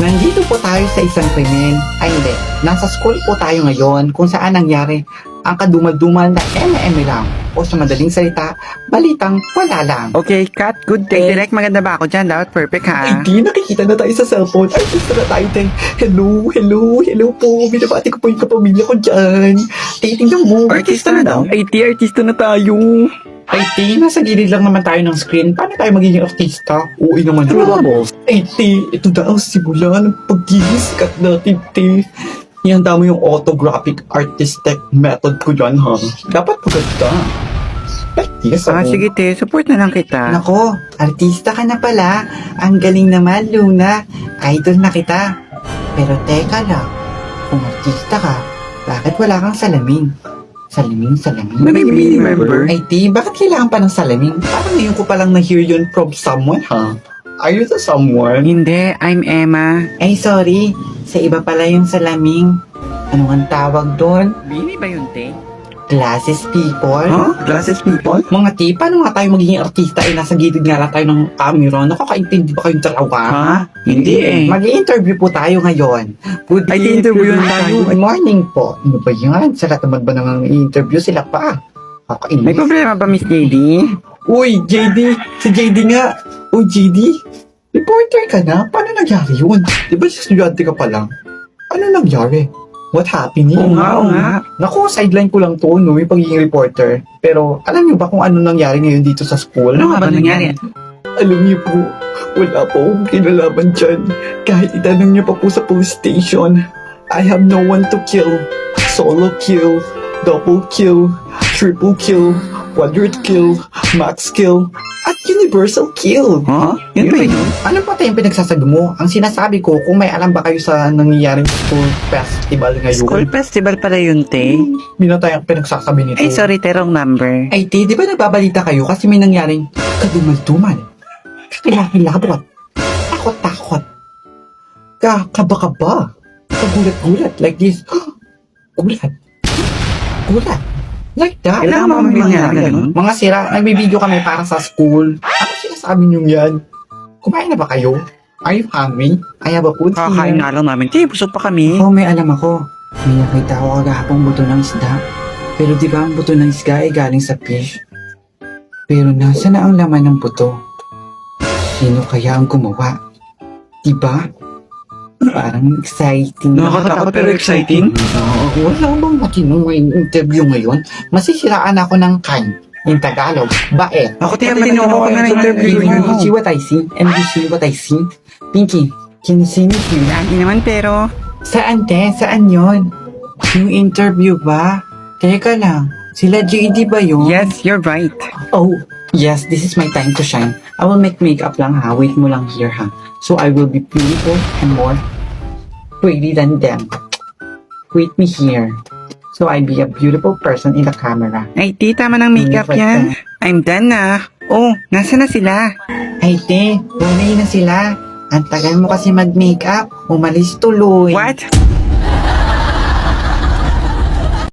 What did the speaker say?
Nandito po tayo sa isang krimen. Ay hindi, nasa school po tayo ngayon kung saan nangyari ang kadumal-dumal na eme lang. O sa madaling salita, balitang wala lang. Okay, cut. Good day. Direct, maganda ba ako dyan? Dapat perfect, ha? Ay di, nakikita na tayo sa cellphone. Ay, gusto na tayo din. Hello po. Binabati ko po yung kapamilya ko dyan. Tingnan mo. Artista na daw. Ay, artista na tayo. Ay, nasa gilid lang naman tayo ng screen. Paano tayo magiging artista? Uwi naman. Ay, ito na ang simula ng pagigisikat natin, Yan mo yung autographic artistic method ko dyan, ha? Dapat maganda. Ay, yes, Sige, te. Support na lang kita. Nako, artista ka na pala. Ang galing naman, Luna. Idol na kita. Pero teka lang, kung artista ka, bakit wala kang salamin? Salamin. Namimili, member. Ay, bakit kailangan pa ng salamin? Parang ngayon ko palang na-hear yun from someone, ha? Are you the someone? Hindi, I'm Emma. Ay, sorry. Sa iba pala yung salamin. Ano ang tawag doon? Bini ba yun, te? Glasses people? Huh? Glasses people? Mga paano nga tayo magiging artista ay nasa gilid nga lang tayo ng camera? Nakakaintindi ba kayong dalawa? Ha? Hindi eh. Mag-i-interview po tayo ngayon. Good Ay, day, i-interview good tayo. Good morning po. Ano ba yan? Sa lahat naman ba nang i-interview sila pa? Kakainis. May problema ba, Miss JD? Uy, JD! Si JD nga! Uy, JD! Reporter ka na? Paano nangyari yun? Di ba estudyante ka pa lang? Ano nangyari? What happened? Oo nga. Naku, sideline ko lang to, no, yung pagiging reporter. Pero, alam niyo ba kung ano nangyari ngayon dito sa school? Ano nga ba nangyari? Alam niyo po, wala po akong kinalaman dyan. Kahit itanong niyo pa po sa police station, I have no one to kill. Solo kill, double kill, triple kill, quadrat kill, max kill, at universal kill. Huh? Yun ba yun? Ano pa tayong pinagsasabi mo? Ang sinasabi ko, kung may alam ba kayo sa nangyayaring school festival ngayon? School festival pala yun, te. Binatay ang pinagsasabi nito. Ay, sorry, te, wrong number. Ay, di ba nagbabalita kayo kasi may nangyaring kadumal-dumal, kakilakilabot, takot-takot, kakaba-kaba, kagulat-gulat, like this, gulat, like that. Kailangan ba may mangyari ganun? Mga sira, nagbibideo kami para sa school. Ano sinasabi niyo yan? Kumain na ba kayo? Are you hungry? I have a food Kakain nga lang namin. Te, busog pa kami. Oo, may alam ako. May nakita ako kagahapong buto ng isda. Pero di ba ang buto ng isda ay galing sa fish? Pero nasa na ang laman ng buto? Sino kaya ang gumawa? Di ba? Parang exciting. Nakakatakot pero exciting. Oo, wala bang matinong interview ngayon? Masisiraan ako ng kind. In Tagalog, bae. Ako, te, matino ako na interview You nyo. see what I see? And you see what I see? Pinky, can you see me here? Lagi naman, pero... Saan, te? Saan yon? Yung interview ba? Teka lang, sila JD ba yun? Yes, you're right. Oh, yes, this is my time to shine. I will make makeup lang ha. Wait mo lang here ha. So I will be beautiful and more pretty than them. Wait me here. So I be a beautiful person in the camera. Ay, te, tama ng makeup yan. I'm done na. Oh, nasa na sila? Ay, te, tunay na sila. Ang tagal mo kasi mag-makeup. Umalis tuloy. What?